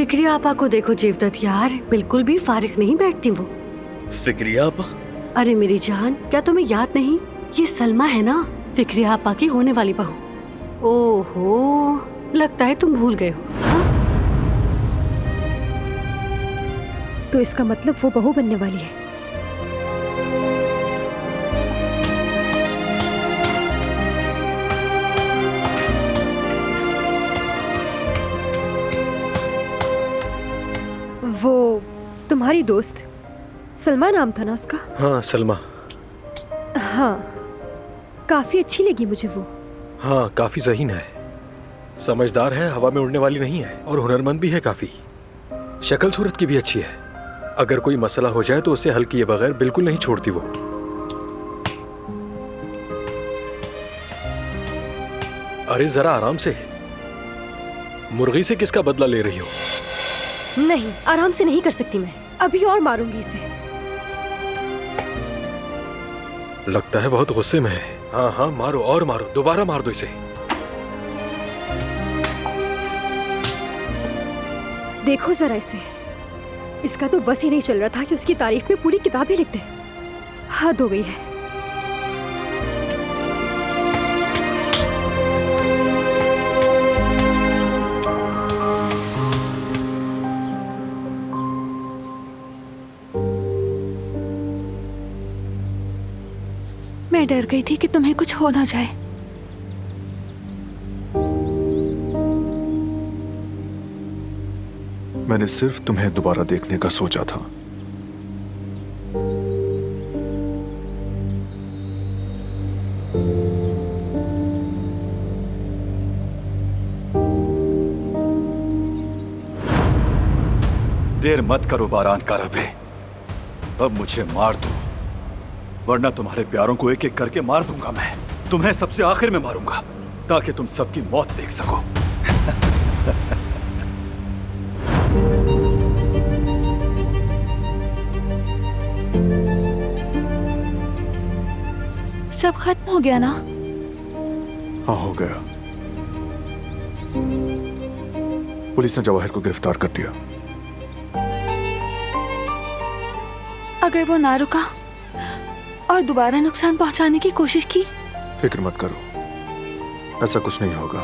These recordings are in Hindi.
फिक्रिया आपा को देखो जीवदत्त यार, बिल्कुल भी फारिग नहीं बैठती वो। फिक्रिया आपा? अरे मेरी जान, क्या तुम्हें याद नहीं? ये सलमा है ना, फिक्रिया आपा की होने वाली बहू। ओहो, लगता है तुम भूल गए हो। हाँ? तो इसका मतलब वो बहू बनने वाली है। वो तुम्हारी दोस्त सलमा नाम था ना उसका? हाँ सलमा। हाँ, काफी अच्छी लगी मुझे वो। हाँ काफी ज़हीन है, समझदार है, हवा में उड़ने वाली नहीं है और हुनरमंद भी है काफी। शक्ल सूरत की भी अच्छी है। अगर कोई मसला हो जाए तो उसे हल किए बगैर बिल्कुल नहीं छोड़ती वो। अरे जरा आराम से, मुर्गी से किसका बदला ले रही हो? नहीं, आराम से नहीं कर सकती मैं, अभी और मारूंगी इसे। लगता है बहुत गुस्से में है। हाँ हाँ मारो और मारो, दोबारा मार दो इसे। देखो जरा इसे, इसका तो बस ही नहीं चल रहा था कि उसकी तारीफ में पूरी किताब ही लिख दे। हद हो गई है। मैं डर गई थी कि तुम्हें कुछ हो ना जाए। मैंने सिर्फ तुम्हें दोबारा देखने का सोचा था। देर मत करो बारान का रबे, अब मुझे मार दो, वरना तुम्हारे प्यारों को एक एक करके मार दूंगा मैं। तुम्हें सबसे आखिर में मारूंगा ताकि तुम सबकी मौत देख सको। सब खत्म हो गया ना? हाँ हो गया। पुलिस ने जवाहिर को गिरफ्तार कर दिया। अगर वो ना रुका और दोबारा नुकसान पहुंचाने की कोशिश की? फिक्र मत करो, ऐसा कुछ नहीं होगा।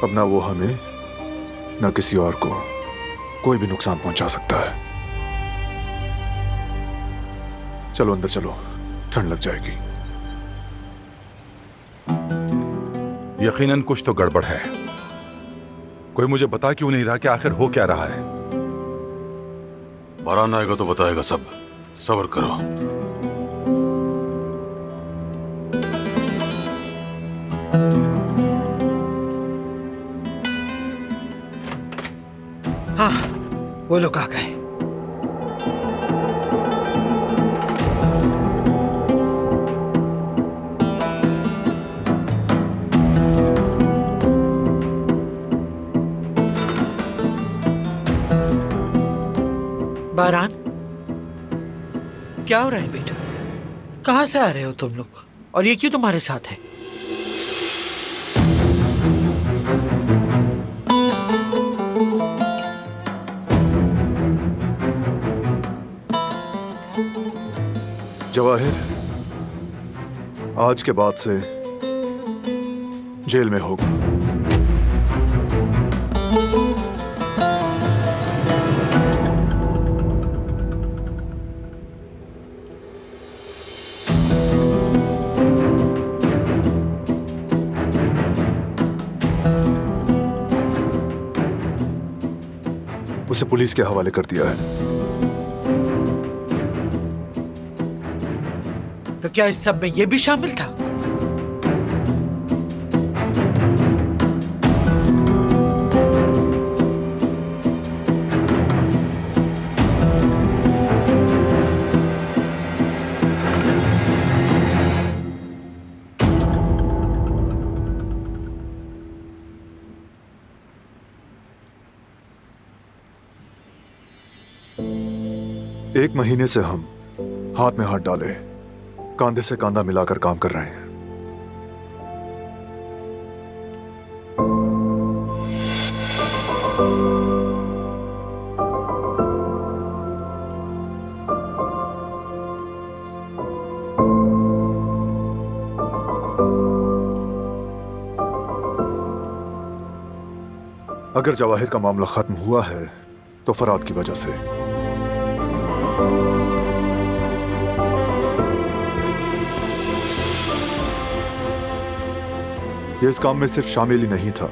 अब ना वो हमें ना किसी और को कोई भी नुकसान पहुंचा सकता है। चलो अंदर चलो, ठंड लग जाएगी। यकीनन कुछ तो गड़बड़ है। कोई मुझे बता क्यों नहीं रहा कि आखिर हो क्या रहा है? बारान आएगा तो बताएगा सब, सब्र करो। हाँ, वो लोग आ गए। बारान, क्या हो रहा है बेटा? कहाँ से आ रहे हो तुम लोग और ये क्यों तुम्हारे साथ है? जवाहिर आज के बाद से जेल में होगा। उसे पुलिस के हवाले कर दिया है। तो क्या इस सब में ये भी शामिल था? एक महीने से हम हाथ में हाथ डाले, कांधे से कांधा मिलाकर काम कर रहे हैं। अगर जवाहिर का मामला खत्म हुआ है तो फराद की वजह से। ये इस काम में सिर्फ शामिल ही नहीं था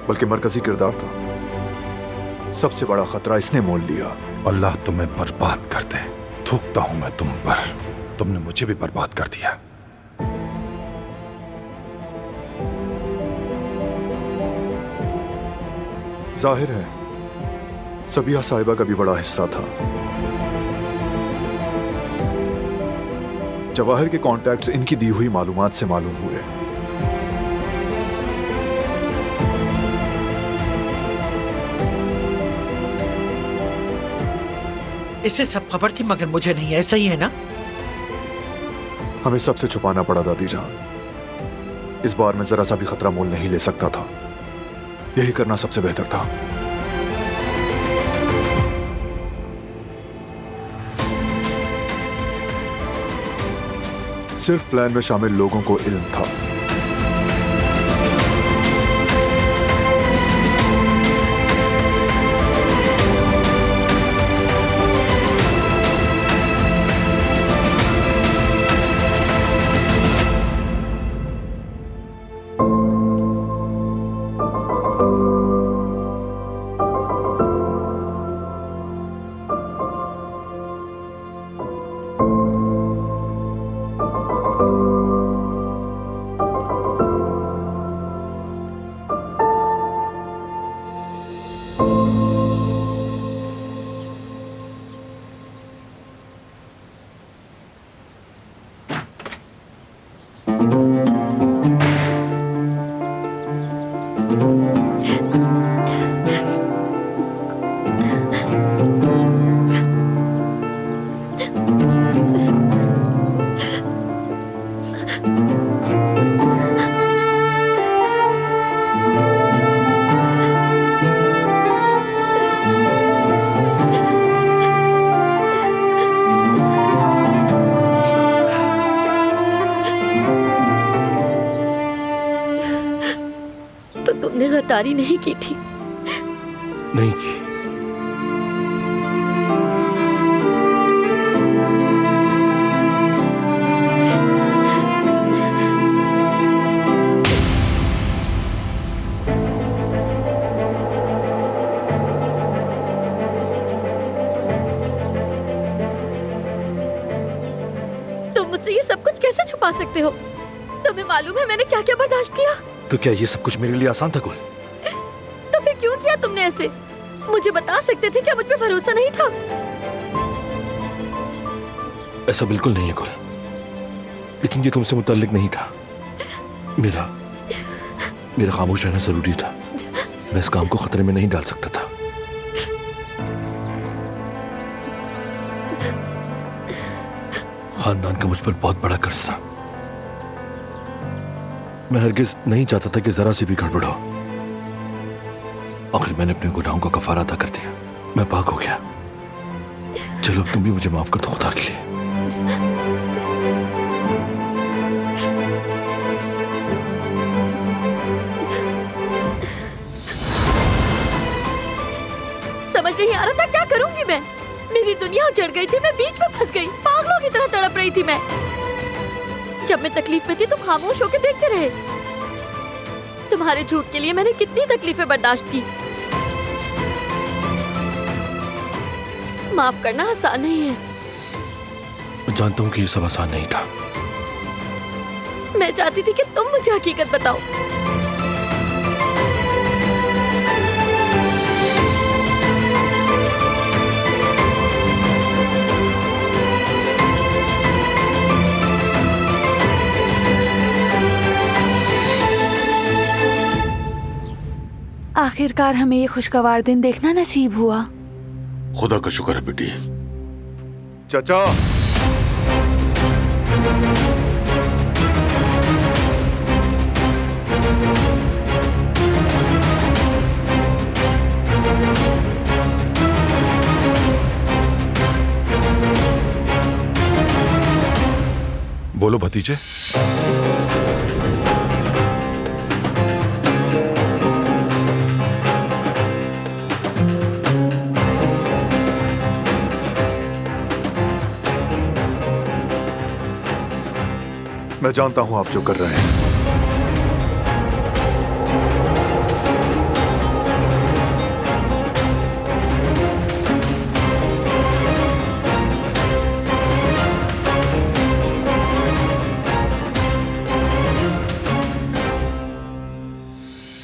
बल्कि मरकजी किरदार था। सबसे बड़ा खतरा इसने मोल लिया। अल्लाह तुम्हें बर्बाद कर दे। थूकता हूं मैं तुम पर, तुमने मुझे भी बर्बाद कर दिया। जाहिर है सबिया साहिबा का भी बड़ा हिस्सा था। जवाहिर के कॉन्टैक्ट्स इनकी दी हुई मालूमात से मालूम हुए। इसे सब खबर थी मगर मुझे नहीं, ऐसा ही है ना? हमें सबसे छुपाना पड़ा दादी जान। इस बार मैं जरा सा भी खतरा मोल नहीं ले सकता था। यही करना सबसे बेहतर था। सिर्फ प्लान में शामिल लोगों को इल्म था। तुमने गद्दारी नहीं की थी? नहीं की। तुम मुझसे ये सब कुछ कैसे छुपा सकते हो? तुम्हें मालूम है मैंने क्या क्या बर्दाश्त किया? तो क्या ये सब कुछ मेरे लिए आसान था गुल? तो फिर क्यों किया तुमने ऐसे? मुझे बता सकते थे, क्या मुझ पे भरोसा नहीं था? ऐसा बिल्कुल नहीं है गुल, लेकिन ये तुमसे मुतल्लिक नहीं था। मेरा खामोश रहना जरूरी था। मैं इस काम को खतरे में नहीं डाल सकता था। खानदान का मुझ पर बहुत बड़ा कर्ज था। मैं हरगिज नहीं चाहता था कि जरा सी भी गड़बड़ हो। आखिर मैंने अपने गुनाहों का कफारा अदा कर दिया। मैं पाक हो गया। चलो अब तुम भी मुझे माफ कर दो खुदा के लिए। समझ नहीं आ रहा था क्या करूंगी मैं। मेरी दुनिया उजड़ गई थी, मैं बीच में फंस गई। पागलों की तरह तड़प रही थी मैं। जब मैं तकलीफ में थी तुम खामोश होकर देखते रहे। तुम्हारे झूठ के लिए मैंने कितनी तकलीफें बर्दाश्त की। माफ करना आसान नहीं है। मैं जानता हूँ कि ये सब आसान नहीं था। मैं चाहती थी कि तुम मुझे हकीकत बताओ। आखिरकार हमें ये खुशगवार दिन देखना नसीब हुआ। खुदा का शुक्र है बेटी। चाचा, बोलो भतीजे। मैं जानता हूं आप जो कर रहे हैं।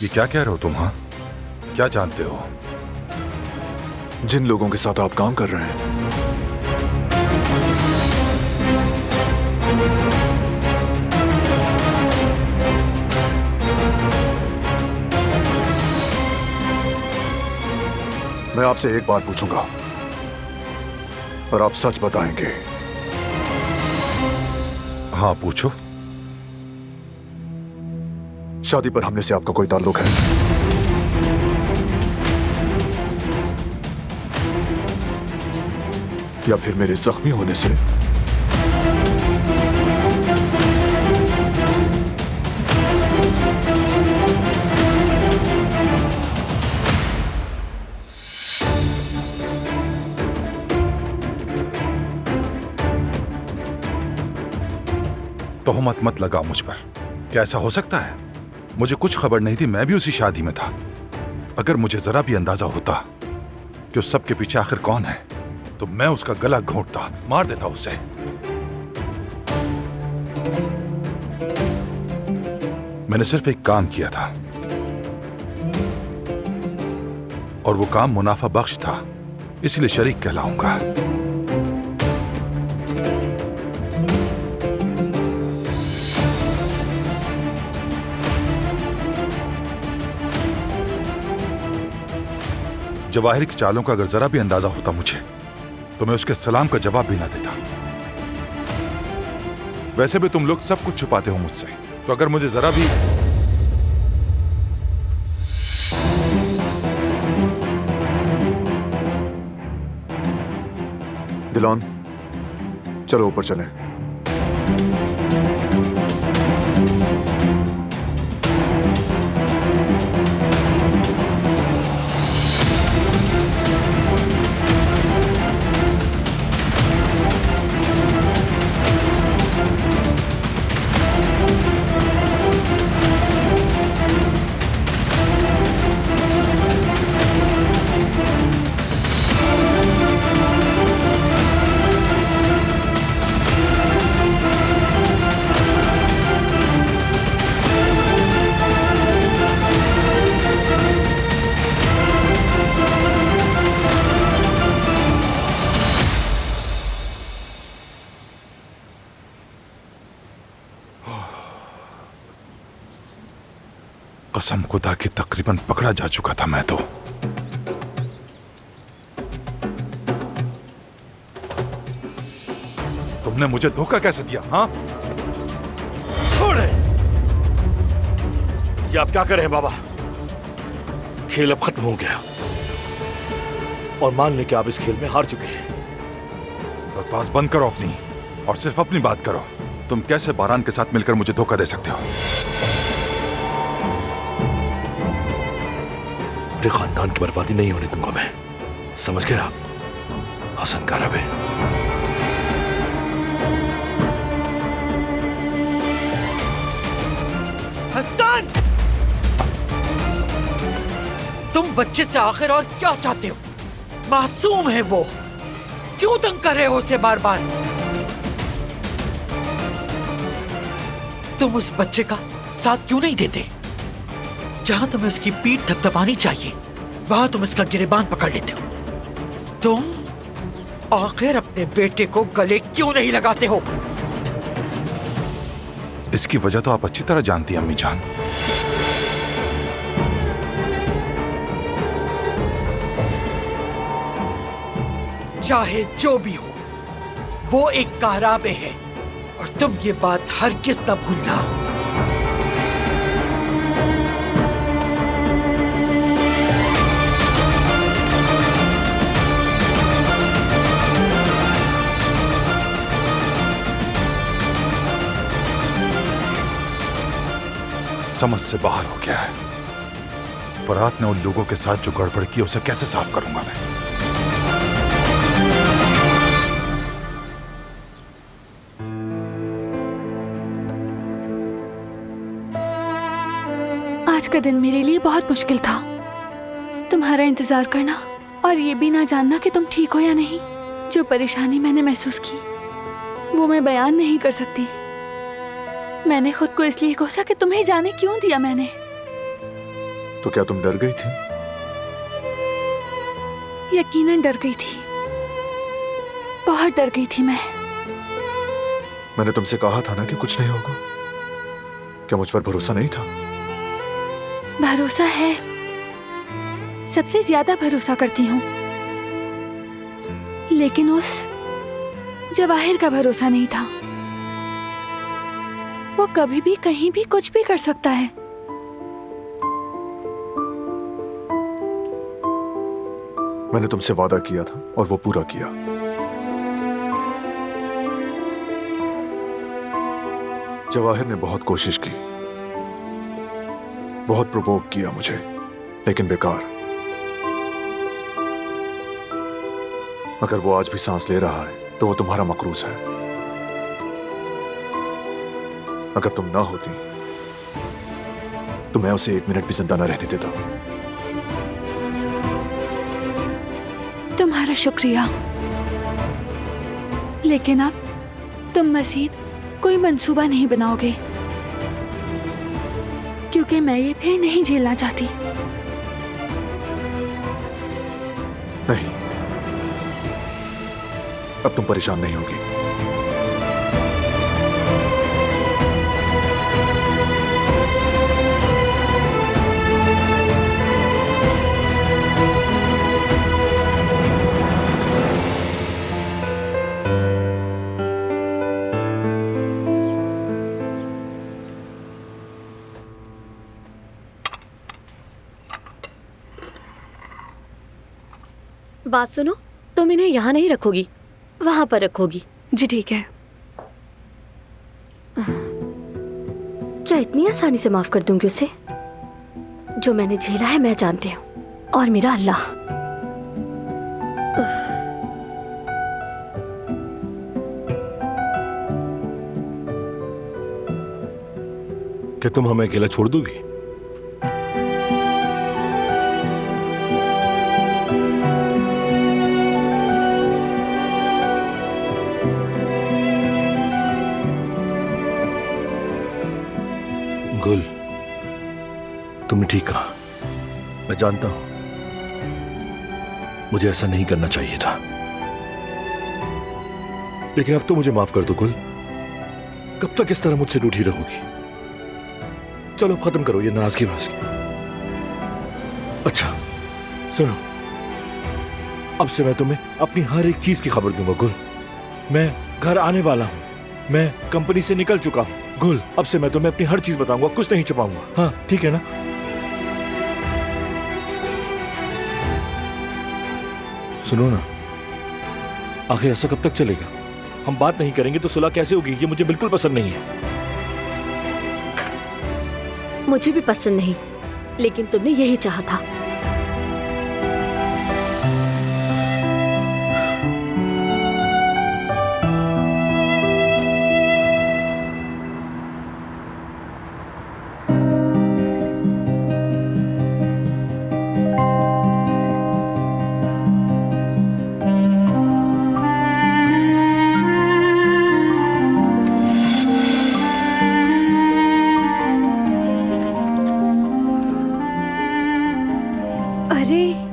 ये क्या कह रहे हो तुम? हाँ, क्या जानते हो? जिन लोगों के साथ आप काम कर रहे हैं, मैं आपसे एक बात पूछूंगा और आप सच बताएंगे। हाँ, पूछो। शादी पर हमले से आपका कोई ताल्लुक है? या फिर मेरे जख्मी होने से? तोहमत मत लगाओ मुझ पर। क्या ऐसा हो सकता है? मुझे कुछ खबर नहीं थी, मैं भी उसी शादी में था। अगर मुझे जरा भी अंदाजा होता कि उस सब के पीछे आखिर कौन है, तो मैं उसका गला घोंटता, मार देता उसे। मैंने सिर्फ एक काम किया था और वो काम मुनाफा बख्श था, इसलिए शरीक कहलाऊंगा। जवाहिर की चालों का अगर जरा भी अंदाजा होता मुझे, तो मैं उसके सलाम का जवाब भी ना देता। वैसे भी तुम लोग सब कुछ छुपाते हो मुझसे, तो अगर मुझे जरा भी दिलान, चलो ऊपर चलें। कसम खुदा की तकरीबन पकड़ा जा चुका था मैं तो। तुमने मुझे धोखा कैसे दिया? हाँ, छोड़े। ये आप क्या कर रहे हैं बाबा? खेल अब खत्म हो गया और मान लें कि आप इस खेल में हार चुके हैं। बकवास बंद करो अपनी, और सिर्फ अपनी बात करो। तुम कैसे बारान के साथ मिलकर मुझे धोखा दे सकते हो? अपने खानदान की बर्बादी नहीं होने दूंगा मैं, समझ गए आप? हसन कारबे। हसन, तुम बच्चे से आखिर और क्या चाहते हो? मासूम है वो, क्यों तंग कर रहे हो उसे बार बार? तुम उस बच्चे का साथ क्यों नहीं देते? जहां तुम्हें उसकी पीठ थपथपानी चाहिए, वहां तुम इसका गिरेबान पकड़ लेते हो। तुम आखिर अपने बेटे को गले क्यों नहीं लगाते हो? इसकी वजह तो आप अच्छी तरह जानती हैं अम्मी जान। चाहे जो भी हो, वो एक काराबे है और तुम ये बात हरगिज़ न भूलना। समझ से बाहर हो गया है। फरहात ने उन लोगों के साथ जो गड़बड़ की, उसे कैसे साफ करूंगा मैं? का दिन मेरे लिए बहुत मुश्किल था। तुम्हारा इंतजार करना और ये भी ना जानना कि तुम ठीक हो या नहीं। जो परेशानी मैंने महसूस की वो मैं बयान नहीं कर सकती। मैंने खुद को इसलिए कोसा कि तुम्हें जाने क्यों दिया मैंने। तो क्या तुम डर गई थी? यकीनन डर गई थी, बहुत डर गई थी मैं। मैंने तुमसे कहा था ना कि कुछ नहीं होगा। क्या मुझ पर भरोसा नहीं था? भरोसा है, सबसे ज्यादा भरोसा करती हूँ, लेकिन उस जवाहिर का भरोसा नहीं था। वो कभी भी कहीं भी कुछ भी कर सकता है। मैंने तुमसे वादा किया था और वो पूरा किया। जवाहिर ने बहुत कोशिश की, बहुत प्रोवोक किया मुझे, लेकिन बेकार। अगर वो आज भी सांस ले रहा है तो वो तुम्हारा मकरूज है। अगर तुम ना होती तो मैं उसे 1 मिनट भी जिंदा न रहने देता। तुम्हारा शुक्रिया, लेकिन अब तुम मजीद कोई मंसूबा नहीं बनाओगे, क्योंकि मैं ये फिर नहीं झेलना चाहती। नहीं, अब तुम परेशान नहीं होगी। बात सुनो, तुम इन्हें यहाँ नहीं रखोगी, वहां पर रखोगी। जी ठीक है। क्या इतनी आसानी से माफ कर दूंगी उसे? जो मैंने झेला है मैं जानती हूँ, और मेरा अल्लाह। क्या तुम हमें अकेला छोड़ दोगी? गुल, तुमने ठीक कहा। मैं जानता हूं मुझे ऐसा नहीं करना चाहिए था, लेकिन अब तो मुझे माफ कर दो गुल। कब तक इस तरह मुझसे रूठी रहोगी? चलो खत्म करो ये नाराजगी वराजगी। अच्छा सुनो, अब से मैं तुम्हें अपनी हर एक चीज की खबर दूंगा गुल। मैं घर आने वाला हूं, मैं कंपनी से निकल चुका हूं गुल। अब से मैं तुम्हें अपनी हर चीज बताऊंगा, कुछ नहीं छुपाऊंगा। हाँ ठीक है ना? सुनो ना, आखिर ऐसा कब तक चलेगा? हम बात नहीं करेंगे तो सुलह कैसे होगी? ये मुझे बिल्कुल पसंद नहीं है। मुझे भी पसंद नहीं, लेकिन तुमने यही चाहा था।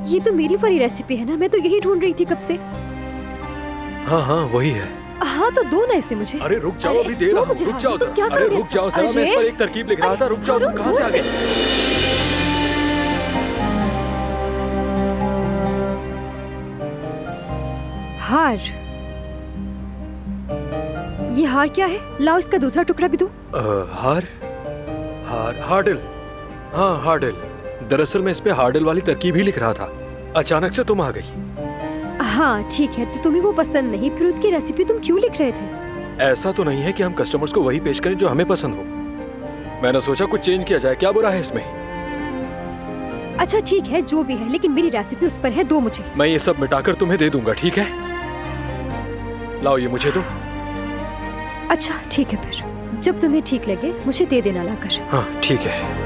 ये तो मेरी वाली रेसिपी है ना, मैं तो यही ढूंढ रही थी कब से। हाँ हाँ वही है। हाँ तो दो ना इसे मुझे। अरे रुक जाओ, अभी दे रहा हूँ। रुक जाओ जरा। अरे रुक जाओ जरा, मैं इस पर एक तरकीब लिख रहा था। रुक जाओ, तुम कहाँ से आ गए? हार, ये हार क्या है? लाओ इसका दूसरा टुकड़ा भी दो। हार? हार्डल। हाँ हार्डल। दरअसल मैं इस पे हार्डल वाली तरकीब ही लिख रहा था, अचानक से तुम आ गई। हाँ ठीक है, तो तुम्हें वो पसंद नहीं, फिर उसकी रेसिपी तुम क्यों लिख रहे थे? ऐसा तो नहीं है कि हम कस्टमर्स को वही पेश करें जो हमें पसंद हो। मैंने सोचा कुछ चेंज किया जाए, क्या बुरा है इसमें? अच्छा ठीक है, जो भी है, लेकिन मेरी रेसिपी उस पर है, दो मुझे। मैं ये सब मिटाकर तुम्हें दे दूंगा, ठीक है? लाओ ये मुझे दो। अच्छा ठीक है, फिर जब तुम्हें ठीक लगे मुझे दे देना लाकर। हाँ ठीक है।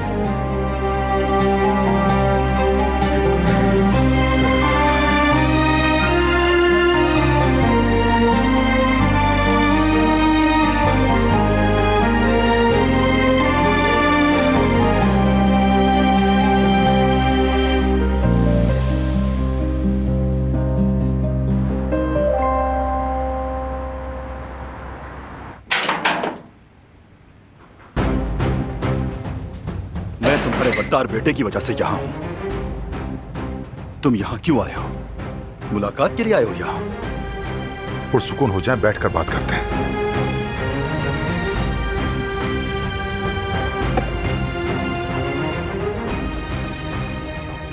गद्दार बेटे की वजह से यहाँ हूं। तुम यहाँ क्यों आए हो? मुलाकात के लिए आए हो यहाँ? पुरसुकून हो जाए, बैठकर बात करते हैं।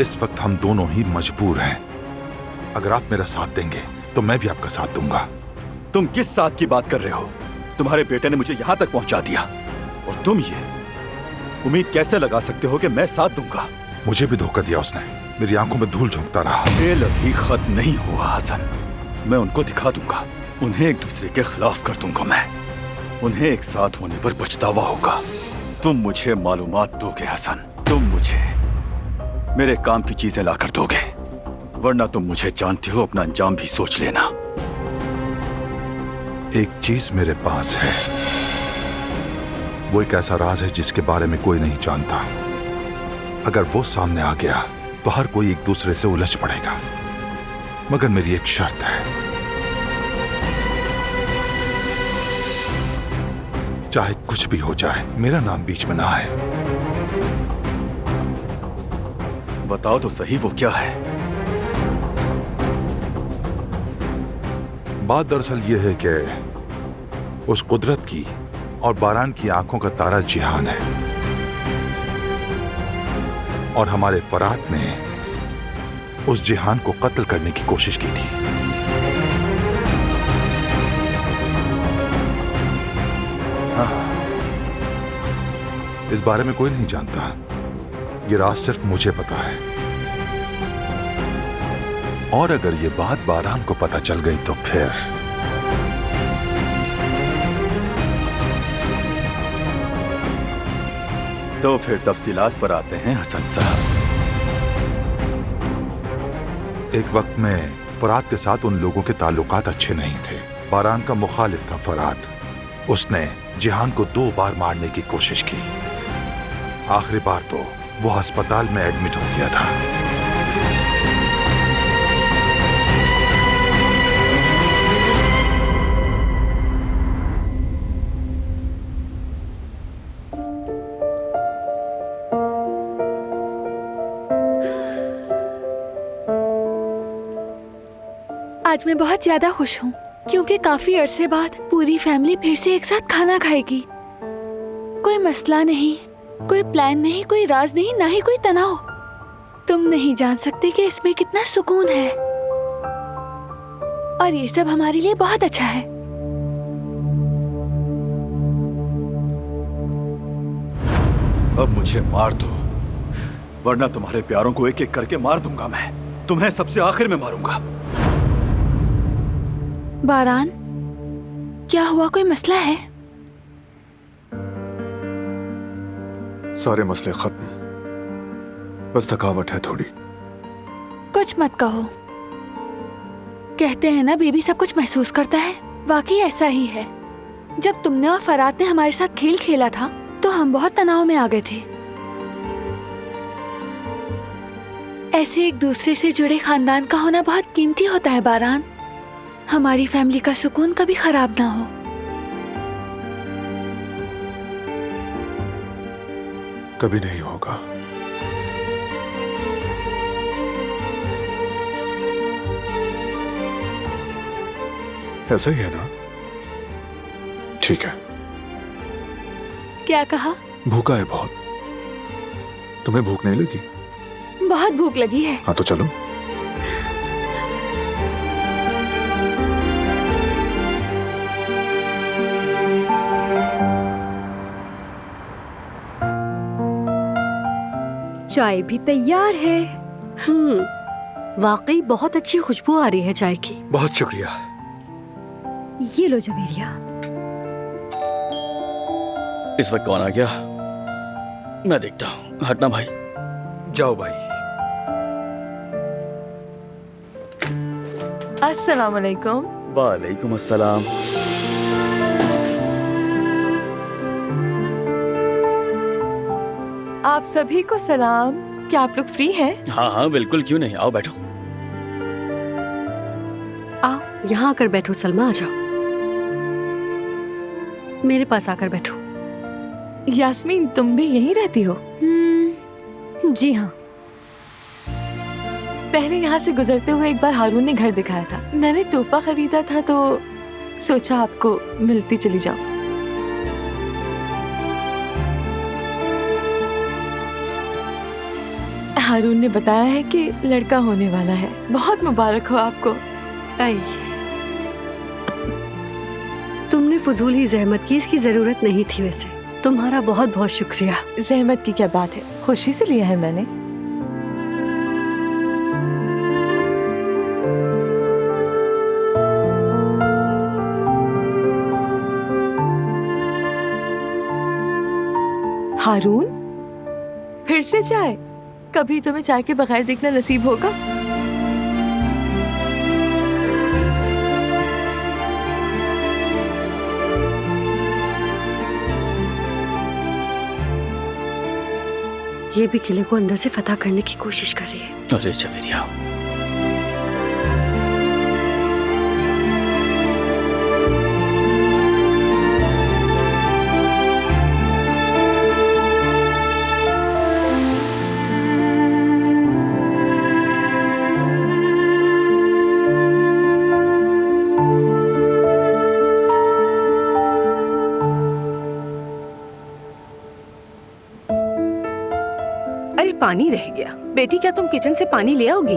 इस वक्त हम दोनों ही मजबूर हैं। अगर आप मेरा साथ देंगे तो मैं भी आपका साथ दूंगा। तुम किस साथ की बात कर रहे हो? तुम्हारे बेटे ने मुझे यहाँ तक पहुँचा दिया और तुम ये उम्मीद कैसे लगा सकते हो कि मैं साथ दूंगा? मुझे भी धोखा दिया उसने, मेरी आंखों में धूल झोंकता रहा। खेल अभी खत्म नहीं हुआ हसन। मैं उनको दिखा दूंगा, उन्हें एक दूसरे के खिलाफ कर दूंगा। मैं उन्हें एक साथ होने पर पछतावा होगा। तुम मुझे मालूमात दोगे हसन, तुम मुझे मेरे काम की चीजें लाकर दोगे, वरना तुम मुझे जानते हो, अपना अंजाम भी सोच लेना। एक चीज मेरे पास है, वो एक ऐसा राज है जिसके बारे में कोई नहीं जानता। अगर वो सामने आ गया तो हर कोई एक दूसरे से उलझ पड़ेगा, मगर मेरी एक शर्त है। चाहे कुछ भी हो जाए, मेरा नाम बीच में ना आए। बताओ तो सही, वो क्या है? बात दरअसल ये है कि उस कुदरत की और बारान की आंखों का तारा जिहान है, और हमारे फरात ने उस जिहान को कत्ल करने की कोशिश की थी। हाँ, इस बारे में कोई नहीं जानता, ये राज सिर्फ मुझे पता है। और अगर ये बात बारान को पता चल गई तो फिर तफसीलात पर आते हैं हसन साहब। एक वक्त में फरात के साथ उन लोगों के ताल्लुकात अच्छे नहीं थे। बारान का मुखालिफ था फरात। उसने जिहान को 2 बार मारने की कोशिश की। आखिरी बार तो वो अस्पताल में एडमिट हो गया था। आज मैं बहुत ज्यादा खुश हूँ क्योंकि काफी अरसे बाद पूरी फैमिली फिर से एक साथ खाना खाएगी। कोई मसला नहीं, कोई प्लान नहीं, कोई राज नहीं, ना ही कोई तनाव। तुम नहीं जान सकते कि इसमें कितना सुकून है, और ये सब हमारे लिए बहुत अच्छा है। अब मुझे मार दो, वरना तुम्हारे प्यारों को एक एक करके मार दूंगा। मैं तुम्हें सबसे आखिर में मारूंगा। बारान, क्या हुआ? कोई मसला है? सारे मसले खत्म, बस थकावट है थोड़ी। कुछ मत कहो। कहते हैं ना, बेबी सब कुछ महसूस करता है। वाकई ऐसा ही है। जब तुमने और फरात ने हमारे साथ खेल खेला था तो हम बहुत तनाव में आ गए थे। ऐसे एक दूसरे से जुड़े खानदान का होना बहुत कीमती होता है बारान। हमारी फैमिली का सुकून कभी खराब ना हो। कभी नहीं होगा। ऐसा ही है ना? ठीक है। क्या कहा? भूखा है बहुत। तुम्हें भूख नहीं लगी? बहुत भूख लगी है। हाँ तो चलो। चाय भी तैयार है। वाकई बहुत अच्छी खुशबू आ रही है चाय की। बहुत शुक्रिया। ये लो जवेरिया। इस वक्त कौन आ गया? मैं देखता हूँ। हटना भाई। जाओ भाई। अस्सलाम वालेकुम। वालेकुम अस्सलाम। आप सभी को सलाम। क्या आप लोग फ्री हैं? हाँ हाँ बिल्कुल, क्यों नहीं, आओ बैठो। आओ यहाँ आकर बैठो। सलमा आ जाओ, मेरे पास आकर बैठो। यास्मीन, तुम भी यहीं रहती हो? जी हाँ। पहले यहाँ से गुजरते हुए एक बार हारून ने घर दिखाया था। मैंने तोहफा खरीदा था तो सोचा आपको मिलती चली जाऊं। हारून ने बताया है कि लड़का होने वाला है। बहुत मुबारक हो आपको। तुमने फजूल ही जहमत की, इसकी जरूरत नहीं थी। वैसे तुम्हारा बहुत बहुत शुक्रिया। जहमत की क्या बात है, खुशी से लिया है मैंने। हारून, फिर से चाय? कभी तुम्हें चाय के बगैर देखना नसीब होगा? ये भी किले को अंदर से फतह करने की कोशिश कर रही है। अरे जवेरिया, अरे पानी रह गया। बेटी, क्या तुम किचन से पानी ले आओगी?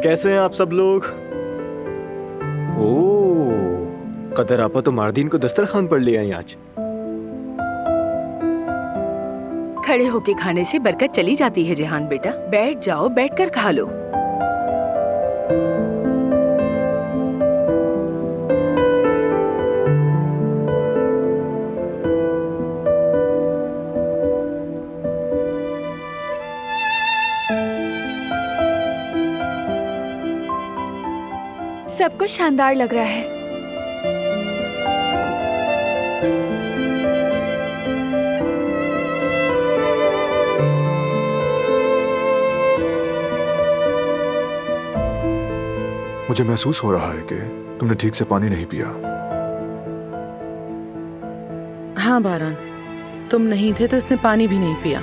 कैसे हैं आप सब लोग? ओह, कदर आपा तो मारदीन को दस्तरखान पर ले आई आज। खड़े होके खाने से बरकत चली जाती है जहान बेटा। बैठ जाओ, बैठकर खा लो। सब कुछ शानदार लग रहा है। मुझे महसूस हो रहा है कि तुमने ठीक से पानी नहीं पिया। हाँ बारान, तुम नहीं थे तो इसने पानी भी नहीं पिया।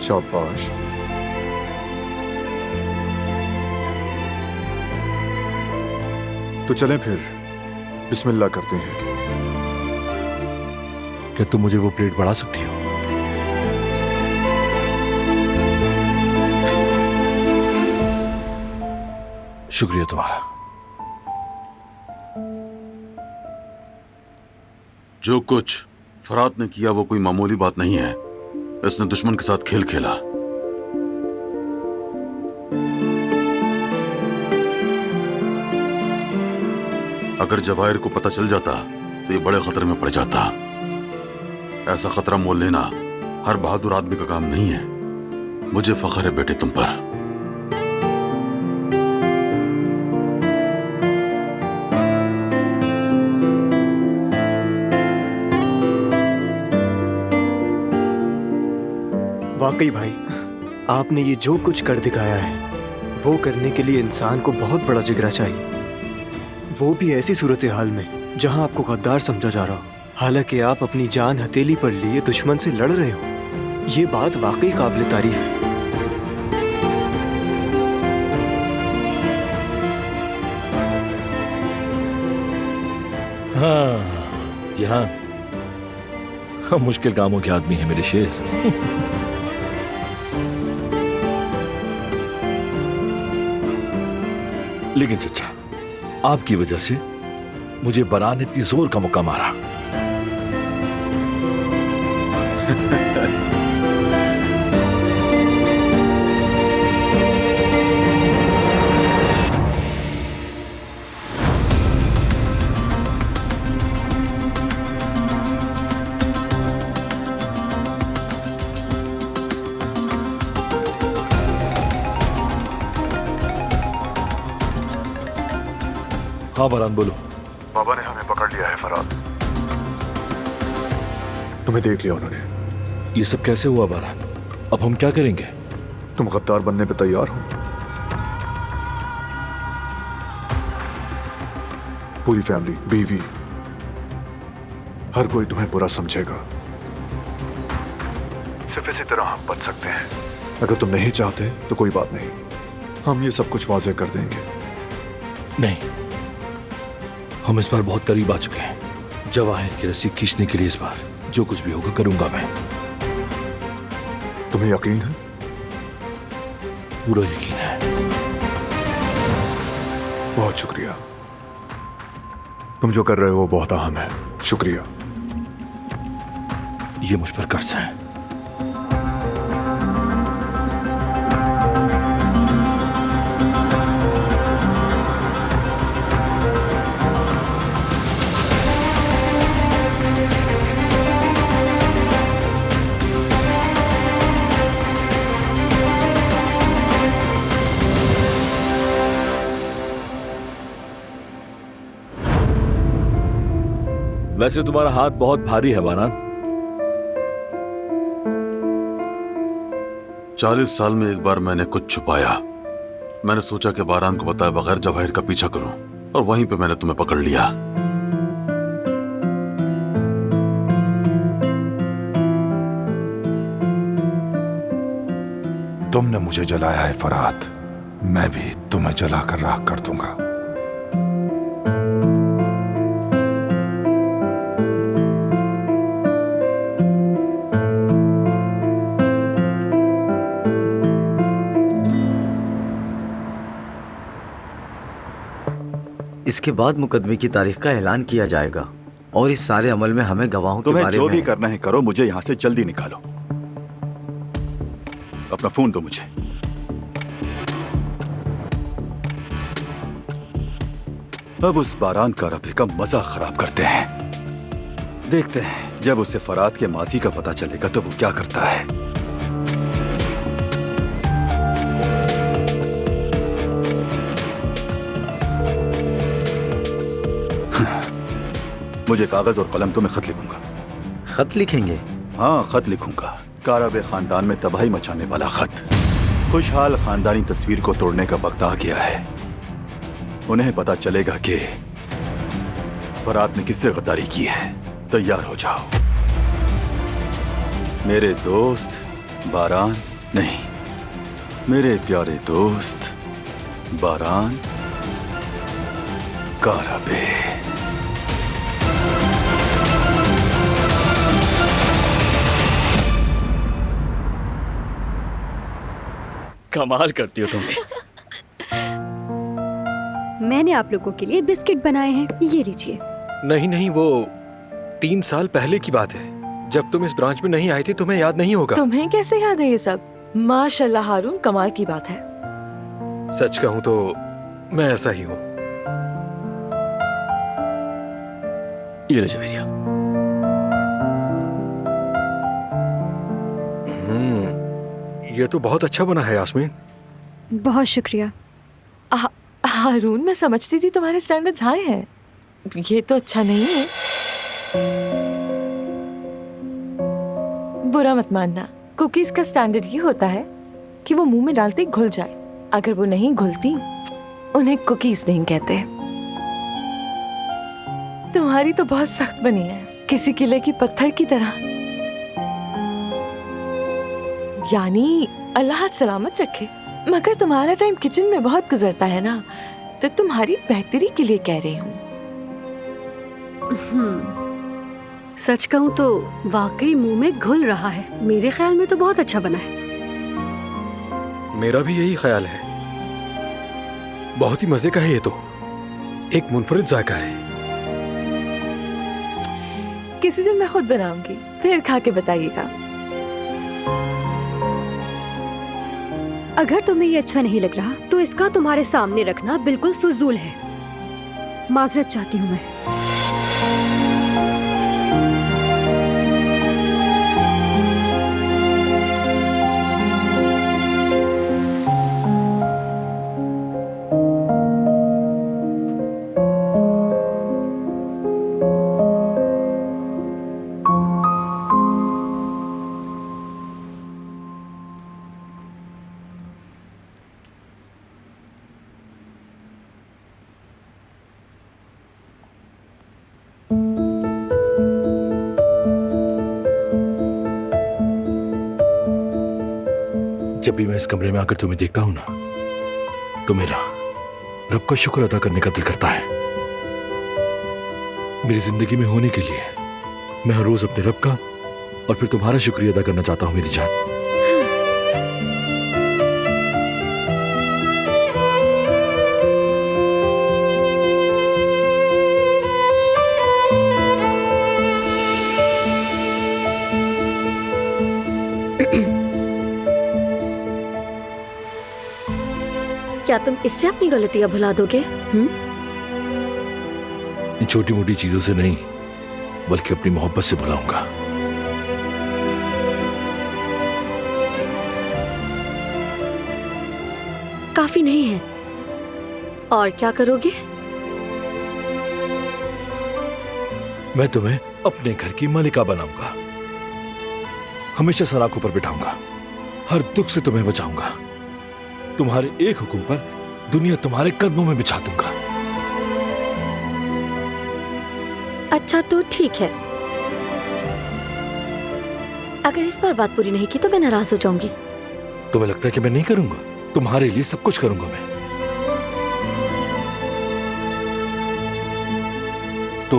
शाबाश। तो चलें फिर, बिस्मिल्लाह करते हैं। क्या तुम मुझे वो प्लेट बढ़ा सकती हो? शुक्रिया तुम्हारा। जो कुछ फरात ने किया वो कोई मामूली बात नहीं है। इसने दुश्मन के साथ खेल खेला। अगर जवाहिर को पता चल जाता तो ये बड़े खतरे में पड़ जाता। ऐसा खतरा मोल लेना हर बहादुर आदमी का काम नहीं है। मुझे फख्र है बेटे तुम पर। वाकई भाई, आपने ये जो कुछ कर दिखाया है वो करने के लिए इंसान को बहुत बड़ा जिगरा चाहिए, वो भी ऐसी सूरत हाल में जहां आपको गद्दार समझा जा रहा हो, हालांकि आप अपनी जान हथेली पर लिए दुश्मन से लड़ रहे हो। ये बात वाकई काबिल तारीफ है। हाँ जी हाँ, हम मुश्किल कामों के आदमी हैं मेरे शेर। लेकिन चचा, आपकी वजह से मुझे बरान इतनी जोर का मौका मारा। हाँ बरान, बोलो। बाबा ने हमें पकड़ लिया है फरात। तुम्हें देख लिया उन्होंने। ये सब कैसे हुआ बारान? अब हम क्या करेंगे? तुम गद्दार बनने पे तैयार हो? पूरी फैमिली, बीवी, हर कोई तुम्हें बुरा समझेगा। सिर्फ इसी तरह हम बच सकते हैं। अगर तुम नहीं चाहते तो कोई बात नहीं, हम ये सब कुछ वाजे कर देंगे। नहीं, हम इस बार बहुत करीब आ चुके हैं। जवाहिर की रस्सी खींचने के लिए इस बार जो कुछ भी होगा करूंगा मैं। तुम्हें यकीन है? पूरा यकीन है। बहुत शुक्रिया। तुम जो कर रहे हो वो बहुत अहम है। शुक्रिया। ये मुझ पर कर्ज है। वैसे तुम्हारा हाथ बहुत भारी है बारान। 40 साल में एक बार मैंने कुछ छुपाया। मैंने सोचा कि बारान को बताए बगैर जवाहिर का पीछा करूं, और वहीं पे मैंने तुम्हें पकड़ लिया। तुमने मुझे जलाया है फरात, मैं भी तुम्हें जलाकर राख कर दूंगा। इसके बाद मुकदमे की तारीख का ऐलान किया जाएगा और इस सारे अमल में हमें गवाहों के बारे में जो भी करना है करो, मुझे यहाँ से जल्दी निकालो। अपना फोन दो मुझे। अब उस बारान का रफी का मजा खराब करते हैं। देखते हैं जब उसे फरात के माजी का पता चलेगा तो वो क्या करता है। मुझे कागज और कलम तो मैं खत लिखूंगा। खत लिखेंगे? हाँ, खत लिखूंगा। कारब खानदान में तबाही मचाने वाला खत। खुशहाल खानदानी तस्वीर को तोड़ने का वक्त आ गया है। उन्हें पता चलेगा कि फरात ने किससे गद्दारी की है। तैयार हो जाओ मेरे दोस्त बारान, नहीं मेरे प्यारे दोस्त बारान कारबे। कमाल करती हो तुम। मैंने आप लोगों के लिए बिस्किट बनाए हैं, ये लीजिए। नहीं नहीं, वो 3 साल पहले की बात है, जब तुम इस ब्रांच में नहीं आए थे। तुम्हें याद नहीं होगा। तुम्हें कैसे याद है ये सब? माशाल्लाह हारून, कमाल की बात है। सच कहूं तो मैं ऐसा ही हूं। ये ले जवेरिया। ये तो बहुत अच्छा बना है यास्मीन। बहुत शुक्रिया। हारून, मैं समझती थी तुम्हारे स्टैंडर्ड्स हाई हैं। ये तो अच्छा नहीं है। बुरा मत मानना, कुकीज का स्टैंडर्ड ये होता है कि वो मुंह में डालते ही घुल जाए। अगर वो नहीं घुलती उन्हें कुकीज नहीं कहते। तुम्हारी तो बहुत सख्त बनी है, किसी किले की पत्थर की तरह। यानी अल्लाह सलामत रखे, मगर तुम्हारा टाइम किचन में बहुत गुजरता है ना, तो तुम्हारी बेहतरी के लिए कह रही हूँ। सच कहूँ तो वाकई मुंह में घुल रहा है। मेरे ख्याल में तो बहुत अच्छा बना है। मेरा भी यही ख्याल है। बहुत ही मजे का है ये तो, एक मुनफरिद जायका है। किसी दिन मैं खुद बनाऊंगी, फिर खा के बताइएगा। अगर तुम्हें ये अच्छा नहीं लग रहा तो इसका तुम्हारे सामने रखना बिल्कुल फजूल है। माजरत चाहती हूँ मैं। जब भी मैं इस कमरे में आकर तुम्हें देखता हूं ना, तो मेरा रब का शुक्र अदा करने का दिल करता है। मेरी जिंदगी में होने के लिए मैं हर रोज अपने रब का और फिर तुम्हारा शुक्रिया अदा करना चाहता हूं मेरी जान। क्या तुम इससे अपनी गलतियां भुला दोगे? इन छोटी मोटी चीजों से नहीं, बल्कि अपनी मोहब्बत से भुलाऊंगा। काफी नहीं है, और क्या करोगे? मैं तुम्हें अपने घर की मालिका बनाऊंगा, हमेशा सराखों पर बिठाऊंगा, हर दुख से तुम्हें बचाऊंगा, तुम्हारे एक हुक्म पर दुनिया तुम्हारे कदमों में बिछा दूंगा। अच्छा तो ठीक है, अगर इस बार बात पूरी नहीं की तो मैं नाराज हो जाऊंगी। तुम्हें लगता है कि मैं नहीं करूंगा? तुम्हारे लिए सब कुछ करूंगा मैं। तो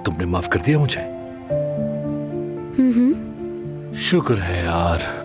तुमने माफ कर दिया मुझे? शुक्र है यार।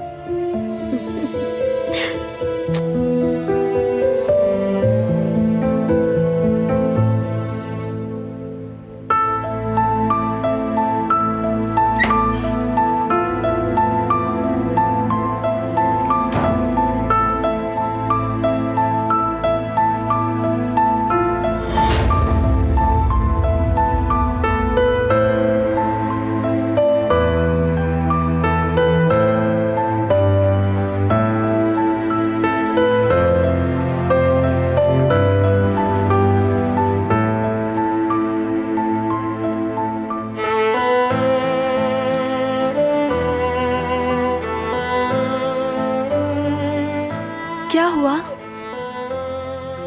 क्या हुआ?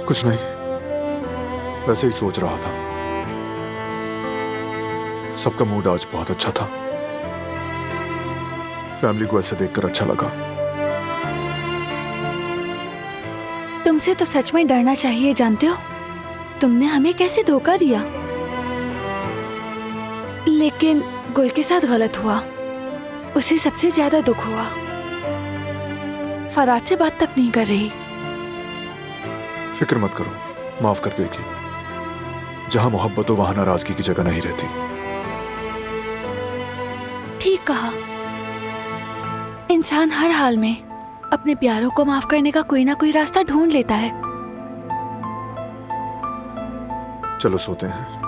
कुछ नहीं, वैसे ही सोच रहा था। सबका मूड आज बहुत अच्छा था। फैमिली को ऐसे देखकर अच्छा लगा। तुमसे तो सच में डरना चाहिए, जानते हो? तुमने हमें कैसे धोखा दिया। लेकिन गुल के साथ गलत हुआ, उसे सबसे ज्यादा दुख हुआ। फराज से बात तक नहीं कर रही। फिक्र मत करो, माफ कर देगी। जहां मोहब्बत हो वहां नाराजगी की जगह नहीं रहती। ठीक कहा। इंसान हर हाल में अपने प्यारों को माफ करने का कोई ना कोई रास्ता ढूंढ लेता है। चलो सोते हैं।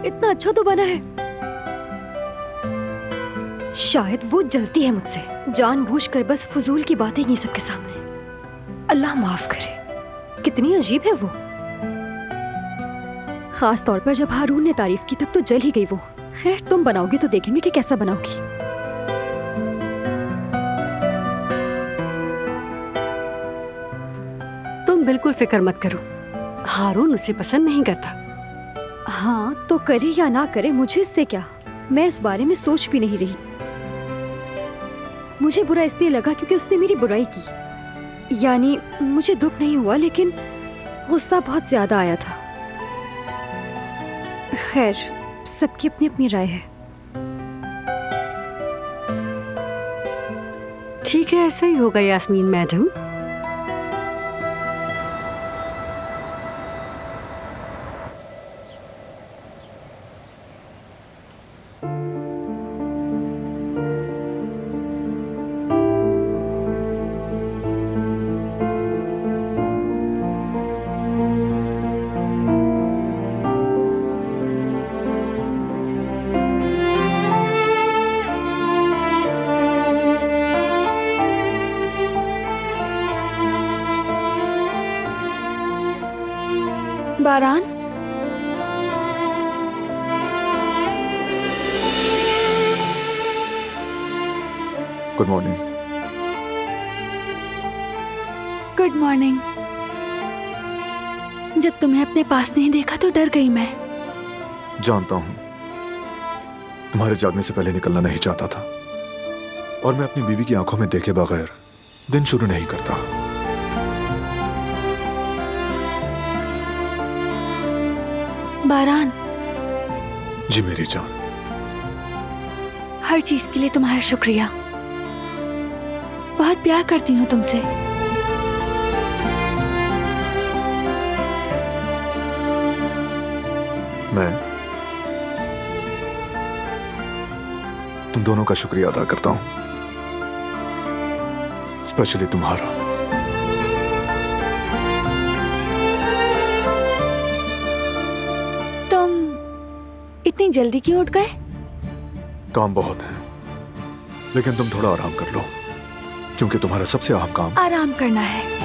इतना अच्छा तो बना है। शायद वो जलती है मुझसे, जानबूझकर बस फजूल की बातें की सबके सामने। अल्लाह माफ करे, कितनी अजीब है वो। खास तौर पर जब हारून ने तारीफ की तब तो जल ही गई वो। खैर तुम बनाओगी तो देखेंगे कि कैसा बनाओगी। तुम बिल्कुल फिक्र मत करो, हारून उसे पसंद नहीं करता। हाँ तो करे या ना करे मुझे इससे क्या, मैं इस बारे में सोच भी नहीं रही। मुझे बुरा इसलिए लगा क्योंकि उसने मेरी बुराई की। यानी मुझे दुख नहीं हुआ, लेकिन गुस्सा बहुत ज्यादा आया था। खैर सबकी अपनी अपनी राय है। ठीक है, ऐसा ही होगा Yasmin madam. बारान, good morning. Good morning. जब तुम्हें अपने पास नहीं देखा तो डर गई मैं। जानता हूं, तुम्हारे जागने से पहले निकलना नहीं चाहता था, और मैं अपनी बीवी की आंखों में देखे बगैर दिन शुरू नहीं करता। बारान, जी मेरी जान। हर चीज के लिए तुम्हारा शुक्रिया। बहुत प्यार करती हूँ तुमसे। मैं तुम दोनों का शुक्रिया अदा करता हूं, स्पेशली तुम्हारा। तुम इतनी जल्दी क्यों उठ गए? काम बहुत है, लेकिन तुम थोड़ा आराम कर लो, क्योंकि तुम्हारा सबसे अहम काम आराम करना है।